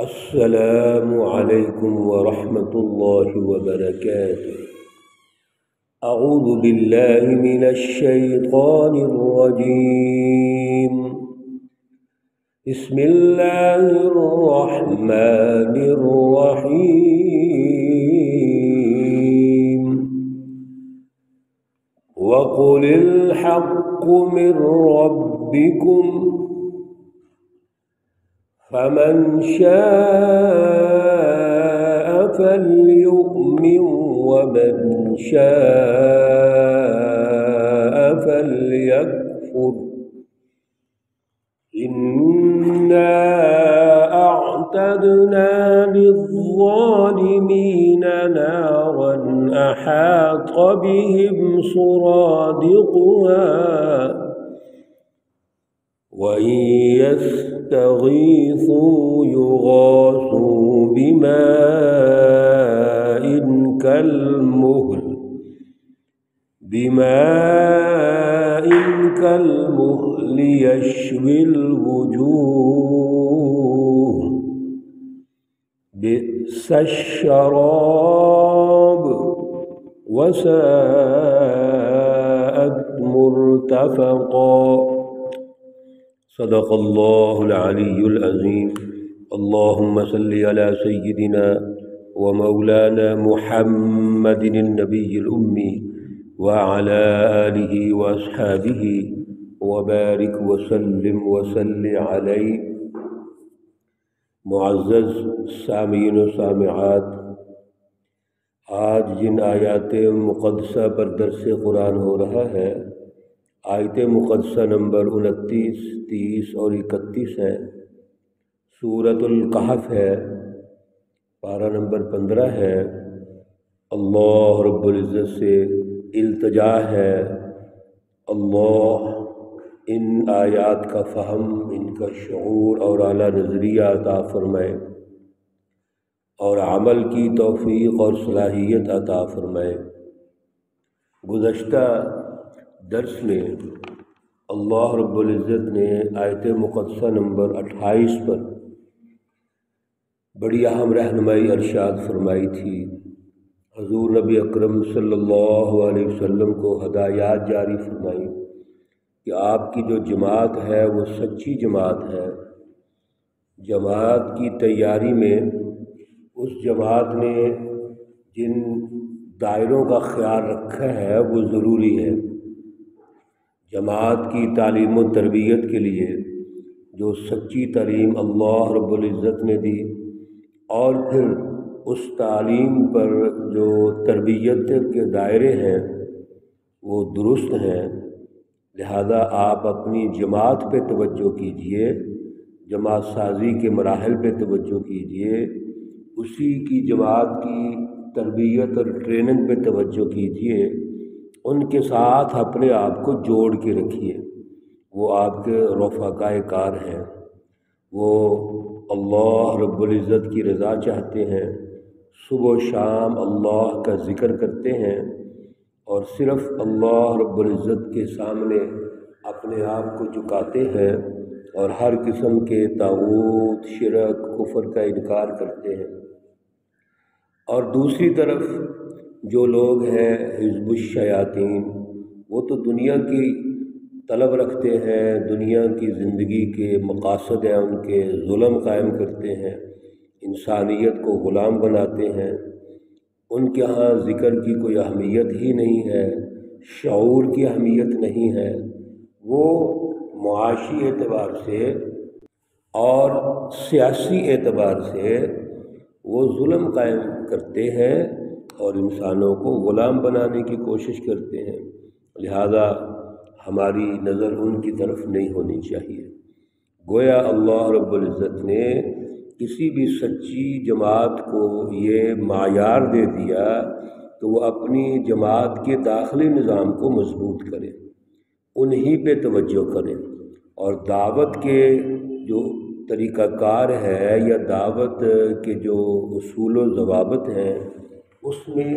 السلام علیکم ورحمۃ اللہ وبرکاتہ۔ اعوذ باللہ من الشیطان الرجیم، بسم اللہ الرحمن الرحیم۔ وقل الحق من ربکم فمن شاء فليؤمن ومن شاء فليكفر إنا أعتدنا للظالمين نارا أحاط بهم سرادقها وإن يستغيثوا يغاثوا بماء كالمهل يشوي الوجوه بئس الشراب وساءت مرتفقا۔ صدق اللہ العلی العظیم۔ اللہم صلی علی سیدنا ومولانا محمد النبی الأمی وعلى آلہ واصحابہ وبارک وسلم وصلی علیہ۔ معزز سامعین و سامعات، آج جن آیات مقدسہ پر درس قرآن ہو رہا ہے، آیت مقدسہ نمبر 29، 30 اور 31 ہے، سورۃ الکہف ہے، پارہ نمبر 15 ہے۔ اللہ رب العزت سے التجا ہے، اللہ ان آیات کا فہم، ان کا شعور اور اعلیٰ نظریہ عطا فرمائے اور عمل کی توفیق اور صلاحیت عطا فرمائے۔ گزشتہ درس میں اللہ رب العزت نے آیت مقدسہ نمبر 28 پر بڑی اہم رہنمائی ارشاد فرمائی تھی۔ حضور نبی اکرم صلی اللہ علیہ وسلم کو ہدایات جاری فرمائی کہ آپ کی جو جماعت ہے وہ سچی جماعت ہے۔ جماعت کی تیاری میں اس جماعت نے جن دائروں کا خیال رکھا ہے وہ ضروری ہے۔ جماعت کی تعلیم و تربیت کے لیے جو سچی تعلیم اللہ رب العزت نے دی اور پھر اس تعلیم پر جو تربیت کے دائرے ہیں وہ درست ہیں، لہذا آپ اپنی جماعت پہ توجہ کیجئے، جماعت سازی کے مراحل پہ توجہ کیجئے، اسی کی جماعت کی تربیت اور ٹریننگ پہ توجہ کیجئے، ان کے ساتھ اپنے آپ کو جوڑ کے رکھیے۔ وہ آپ کے رفقائے کار ہیں، وہ اللہ رب العزت کی رضا چاہتے ہیں، صبح و شام اللہ کا ذکر کرتے ہیں اور صرف اللہ رب العزت کے سامنے اپنے آپ کو جھکاتے ہیں اور ہر قسم کے طاغوت، شرک، کفر کا انکار کرتے ہیں۔ اور دوسری طرف جو لوگ ہیں حزب الشیاطین، وہ تو دنیا کی طلب رکھتے ہیں، دنیا کی زندگی کے مقاصد ہیں، ان کے ظلم قائم کرتے ہیں، انسانیت کو غلام بناتے ہیں۔ ان کے ہاں ذکر کی کوئی اہمیت ہی نہیں ہے، شعور کی اہمیت نہیں ہے۔ وہ معاشی اعتبار سے اور سیاسی اعتبار سے وہ ظلم قائم کرتے ہیں اور انسانوں کو غلام بنانے کی کوشش کرتے ہیں، لہذا ہماری نظر ان کی طرف نہیں ہونی چاہیے۔ گویا اللہ رب العزت نے کسی بھی سچی جماعت کو یہ معیار دے دیا کہ وہ اپنی جماعت کے داخلی نظام کو مضبوط کرے، انہی پہ توجہ کرے، اور دعوت کے جو طریقہ کار ہے یا دعوت کے جو اصول و ضوابط ہیں اس میں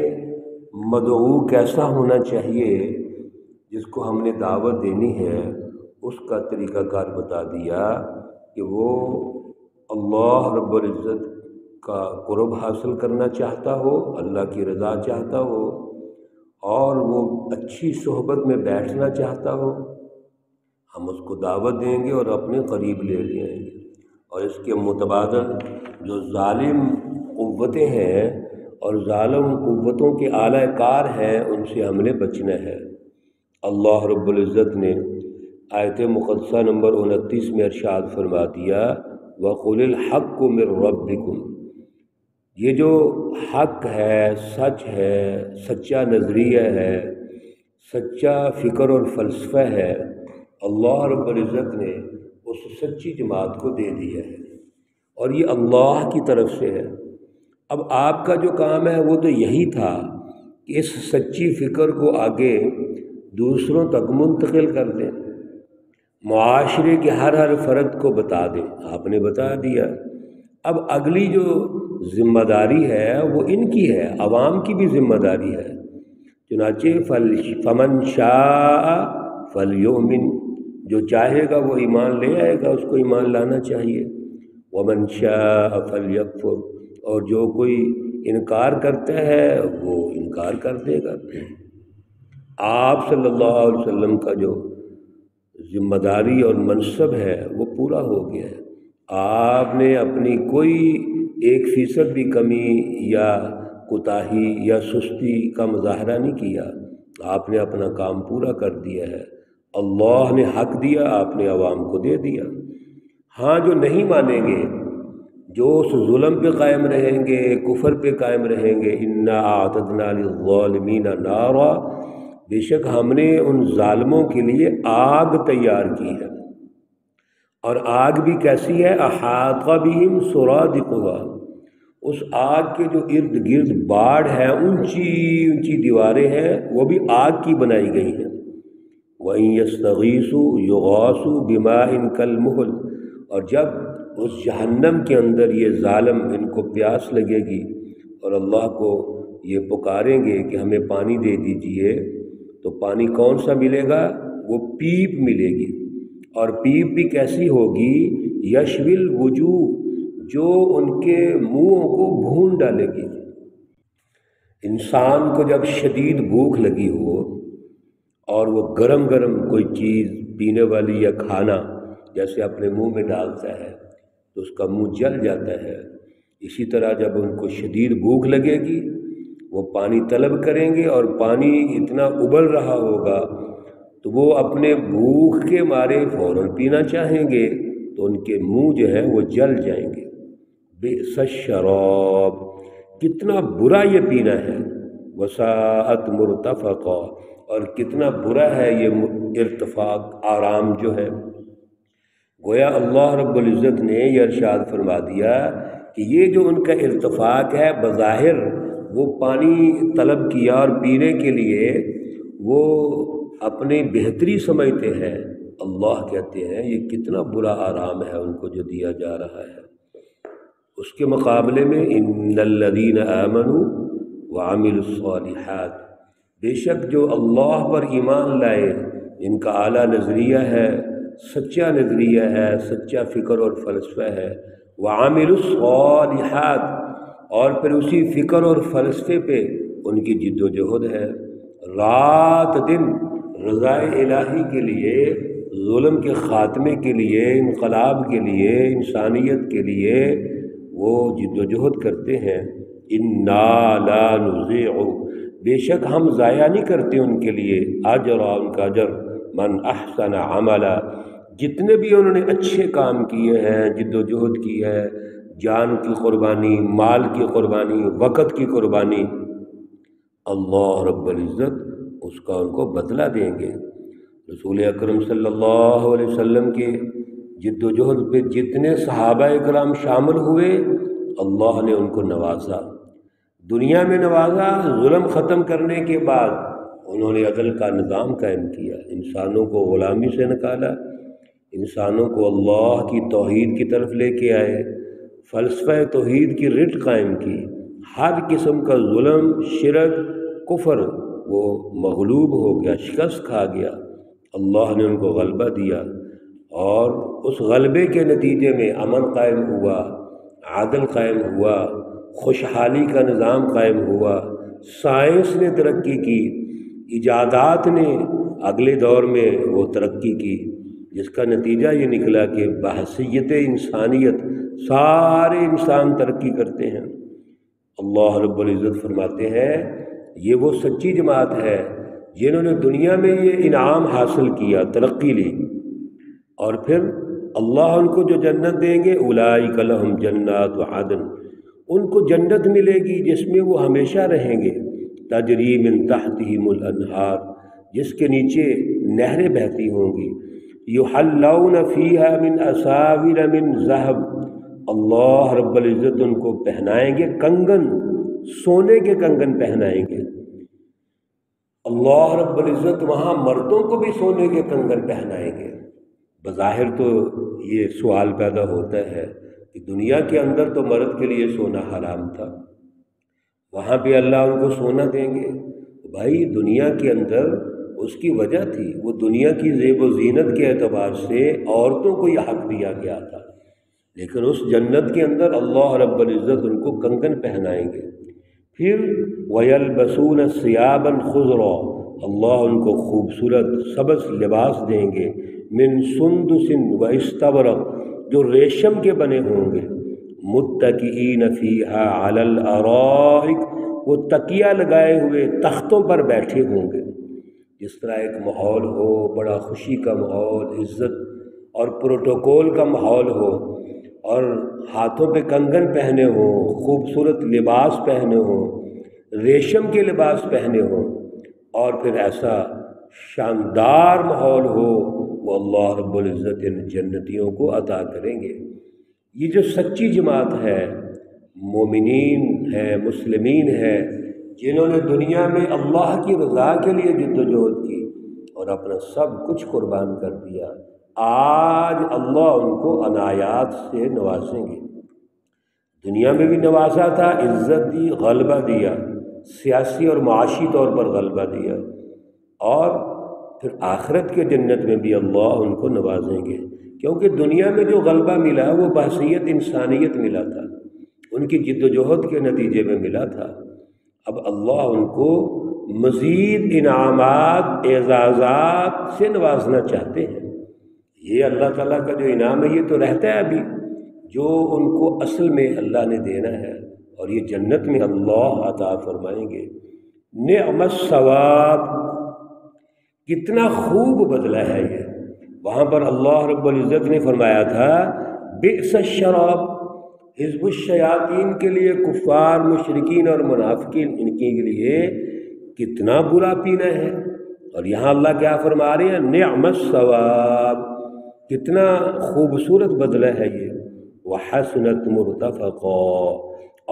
مدعو کیسا ہونا چاہیے، جس کو ہم نے دعوت دینی ہے اس کا طریقہ کار بتا دیا کہ وہ اللہ رب العزت کا قرب حاصل کرنا چاہتا ہو، اللہ کی رضا چاہتا ہو، اور وہ اچھی صحبت میں بیٹھنا چاہتا ہو، ہم اس کو دعوت دیں گے اور اپنے قریب لے جائیں گے۔ اور اس کے متبادل جو ظالم قوتیں ہیں اور ظالم قوتوں کے اعلی کار ہیں، ان سے ہم نے بچنا ہے۔ اللہ رب العزت نے آیت مقدسہ نمبر 29 میں ارشاد فرما دیا، وَقُلِ الْحَقُّ مِن رَبِّكُمْ۔ یہ جو حق ہے، سچ ہے، سچا نظریہ ہے، سچا فکر اور فلسفہ ہے، اللہ رب العزت نے اس سچی جماعت کو دے دیا ہے، اور یہ اللہ کی طرف سے ہے۔ اب آپ کا جو کام ہے وہ تو یہی تھا کہ اس سچی فکر کو آگے دوسروں تک منتقل کر دیں، معاشرے کے ہر فرد کو بتا دیں۔ آپ نے بتا دیا، اب اگلی جو ذمہ داری ہے وہ ان کی ہے، عوام کی بھی ذمہ داری ہے۔ چنانچہ فمن شاء فلیؤمن، جو چاہے گا وہ ایمان لے آئے گا، اس کو ایمان لانا چاہیے۔ ومن شاء فلیکفر، اور جو کوئی انکار کرتا ہے وہ انکار کر دے گا۔ آپ صلی اللہ علیہ وسلم کا جو ذمہ داری اور منصب ہے وہ پورا ہو گیا ہے۔ آپ نے اپنی کوئی 1% بھی کمی یا کوتاہی یا سستی کا مظاہرہ نہیں کیا، آپ نے اپنا کام پورا کر دیا ہے۔ اللہ نے حق دیا، آپ نے عوام کو دے دیا۔ ہاں، جو نہیں مانیں گے، جو اس ظلم پہ قائم رہیں گے، کفر پہ قائم رہیں گے، انا اعتدنا للظالمین نارا، بے شک ہم نے ان ظالموں کے لیے آگ تیار کی ہے، اور آگ بھی کیسی ہے؟ احاط بہم سرادقها، اس آگ کے جو ارد گرد باڑ ہے، اونچی اونچی دیواریں ہیں، وہ بھی آگ کی بنائی گئی ہیں۔ وَإِن يَسْتَغِيثُوا يُغَاثُوا بِمَاءٍ كَالْمُهْلِ، اور جب اس جہنم کے اندر یہ ظالم ان کو پیاس لگے گی اور اللہ کو یہ پکاریں گے کہ ہمیں پانی دے دیجئے، تو پانی کون سا ملے گا؟ وہ پیپ ملے گی، اور پیپ بھی کیسی ہوگی؟ یشوی الوجوہ، جو ان کے منہوں کو بھون ڈالے گی۔ انسان کو جب شدید بھوک لگی ہو اور وہ گرم گرم کوئی چیز پینے والی یا کھانا جیسے اپنے منہ میں ڈالتا ہے تو اس کا منہ جل جاتا ہے، اسی طرح جب ان کو شدید بھوک لگے گی وہ پانی طلب کریں گے، اور پانی اتنا ابل رہا ہوگا تو وہ اپنے بھوک کے مارے فوراً پینا چاہیں گے، تو ان کے منہ جو ہے وہ جل جائیں گے۔ بئس الشراب، کتنا برا یہ پینا ہے، وساءت مرتفقا، اور کتنا برا ہے یہ ارتفاق، آرام جو ہے۔ گویا اللہ رب العزت نے یہ ارشاد فرما دیا کہ یہ جو ان کا ارتفاق ہے، بظاہر وہ پانی طلب کیا اور پینے کے لیے وہ اپنی بہتری سمجھتے ہیں، اللہ کہتے ہیں یہ کتنا برا آرام ہے ان کو جو دیا جا رہا ہے۔ اس کے مقابلے میں ان الذین آمنوا وعملوا الصالحات، بے شک جو اللہ پر ایمان لائے، ان کا اعلیٰ نظریہ ہے، سچا نظریہ ہے، سچا فکر اور فلسفہ ہے، وعملوا الصالحات، اور پھر اسی فکر اور فلسفے پہ ان کی جد و جہد ہے، رات دن رضا الہی کے لیے، ظلم کے خاتمے کے لیے، انقلاب کے لیے، انسانیت کے لیے وہ جد و جہد کرتے ہیں۔ انا لا نضيع، بے شک ہم ضائع نہیں کرتے ان کے لیے اجر، ان کا اجر، من احسن عملا، جتنے بھی انہوں نے اچھے کام کیے ہیں، جد و جہد کی ہے، جان کی قربانی، مال کی قربانی، وقت کی قربانی، اللہ رب العزت اس کا ان کو بدلہ دیں گے۔ رسول اکرم صلی اللہ علیہ وسلم کے جد و جہد پہ جتنے صحابہ اکرام شامل ہوئے، اللہ نے ان کو نوازا، دنیا میں نوازا۔ ظلم ختم کرنے کے بعد انہوں نے عدل کا نظام قائم کیا، انسانوں کو غلامی سے نکالا، انسانوں کو اللہ کی توحید کی طرف لے کے آئے، فلسفہ توحید کی رٹ قائم کی، ہر قسم کا ظلم، شرک، کفر وہ مغلوب ہو گیا، شکست کھا گیا، اللہ نے ان کو غلبہ دیا، اور اس غلبے کے نتیجے میں امن قائم ہوا، عدل قائم ہوا، خوشحالی کا نظام قائم ہوا، سائنس نے ترقی کی، ایجادات نے اگلے دور میں وہ ترقی کی، جس کا نتیجہ یہ نکلا کہ بحیثیت انسانیت سارے انسان ترقی کرتے ہیں۔ اللہ رب العزت فرماتے ہیں یہ وہ سچی جماعت ہے جنہوں نے دنیا میں یہ انعام حاصل کیا، ترقی لی، اور پھر اللہ ان کو جو جنت دیں گے، اولئک لہم جنات عدن، ان کو جنت ملے گی جس میں وہ ہمیشہ رہیں گے، تجری من تحتہم الانہار، جس کے نیچے نہریں بہتی ہوں گی، یحلون فیہا من اساور من ذہب، اللہ رب العزت ان کو پہنائیں گے کنگن، سونے کے کنگن پہنائیں گے۔ اللہ رب العزت وہاں مردوں کو بھی سونے کے کنگن پہنائیں گے۔ بظاہر تو یہ سوال پیدا ہوتا ہے کہ دنیا کے اندر تو مرد کے لیے سونا حرام تھا، وہاں بھی اللہ ان کو سونا دیں گے۔ بھائی دنیا کے اندر اس کی وجہ تھی، وہ دنیا کی زیب و زینت کے اعتبار سے عورتوں کو یہ حق دیا گیا تھا، لیکن اس جنت کے اندر اللہ رب العزت ان کو کنگن پہنائیں گے۔ پھر وَيَلْبَسُونَ ثِيَابًا خُضْرًا، اللہ ان کو خوبصورت سبز لباس دیں گے، من سندس و استبرق، جو ریشم کے بنے ہوں گے، متکئین فیہا علی الارائک، وہ تکیہ لگائے ہوئے تختوں پر بیٹھے ہوں گے۔ جس طرح ایک ماحول ہو، بڑا خوشی کا ماحول، عزت اور پروٹوکول کا ماحول ہو، اور ہاتھوں پہ کنگن پہنے ہوں، خوبصورت لباس پہنے ہوں، ریشم کے لباس پہنے ہوں، اور پھر ایسا شاندار ماحول ہو، وہ اللہ رب العزت ان جنتیوں کو عطا کریں گے۔ یہ جو سچی جماعت ہے، مومنین ہے، مسلمین ہے، جنہوں نے دنیا میں اللہ کی رضا کے لیے جد و جہد کی اور اپنا سب کچھ قربان کر دیا، آج اللہ ان کو عنایات سے نوازیں گے۔ دنیا میں بھی نوازا تھا، عزت دی، غلبہ دیا، سیاسی اور معاشی طور پر غلبہ دیا، اور پھر آخرت کے جنت میں بھی اللہ ان کو نوازیں گے، کیونکہ دنیا میں جو غلبہ ملا وہ بحیثیت انسانیت ملا تھا، ان کی جد و جہد کے نتیجے میں ملا تھا۔ اب اللہ ان کو مزید انعامات، اعزازات سے نوازنا چاہتے ہیں۔ یہ اللہ تعالیٰ کا جو انعام ہے یہ تو رہتا ہے ابھی، جو ان کو اصل میں اللہ نے دینا ہے، اور یہ جنت میں اللہ عطا فرمائیں گے۔ نعم الثواب، کتنا خوب بدلہ ہے یہ۔ وہاں پر اللہ رب العزت نے فرمایا تھا بئس الشراب، حزب الشیاطین کے لیے، کفار، مشرکین اور منافقین، ان کے لیے کتنا برا پینا ہے، اور یہاں اللہ کیا فرما رہے ہیں، نعم الثواب، کتنا خوبصورت بدلہ ہے یہ، وحسنت مرتفقا،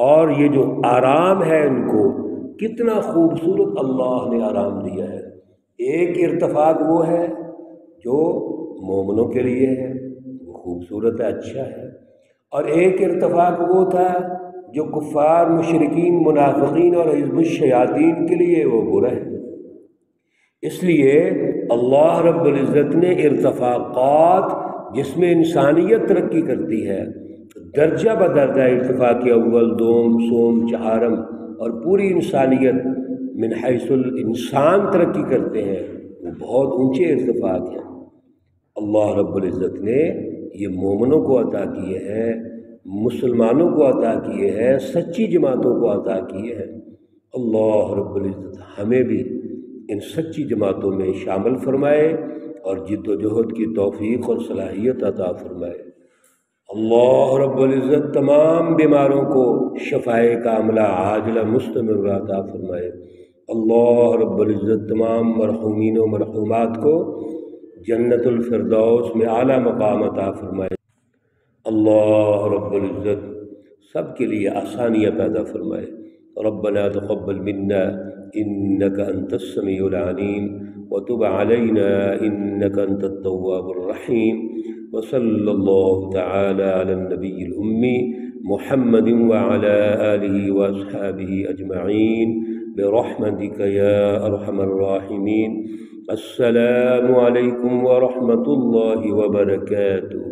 اور یہ جو آرام ہے ان کو کتنا خوبصورت اللہ نے آرام دیا ہے۔ ایک ارتفاق وہ ہے جو مومنوں کے لیے ہے، وہ خوبصورت ہے، اچھا ہے، اور ایک ارتفاق وہ تھا جو کفار، مشرکین، منافقین اور حزب الشیاطین کے لیے وہ برا ہے۔ اس لیے اللہ رب العزت نے ارتفاقات جس میں انسانیت ترقی کرتی ہے، درجہ بدرجہ ارتفاق اول، دوم، سوم، چہارم، اور پوری انسانیت من حیث الانسان ترقی کرتے ہیں، وہ بہت اونچے ارتفاق ہیں۔ اللہ رب العزت نے یہ مومنوں کو عطا کیے ہیں، مسلمانوں کو عطا کیے ہیں، سچی جماعتوں کو عطا کیے ہیں۔ اللہ رب العزت ہمیں بھی ان سچی جماعتوں میں شامل فرمائے اور جد و جہد کی توفیق اور صلاحیت عطا فرمائے۔ اللہ رب العزت تمام بیماروں کو شفائے کاملہ عاجلہ مستمر عطا فرمائے۔ اللہ رب العزت تمام مرحومین و مرحومات کو جنت الفردوس میں اعلیٰ مقام عطا فرمائے۔ اللہ رب العزت سب کے لیے آسانیاں پیدا فرمائے۔ ربنا تقبل منا انك انت السميع العليم وتب علينا انك انت التواب الرحيم، وصلى الله تعالى على النبي الأمي محمد وعلى آله وأصحابه أجمعين برحمتك يا أرحم الراحمين۔ السلام عليكم ورحمة الله وبركاته۔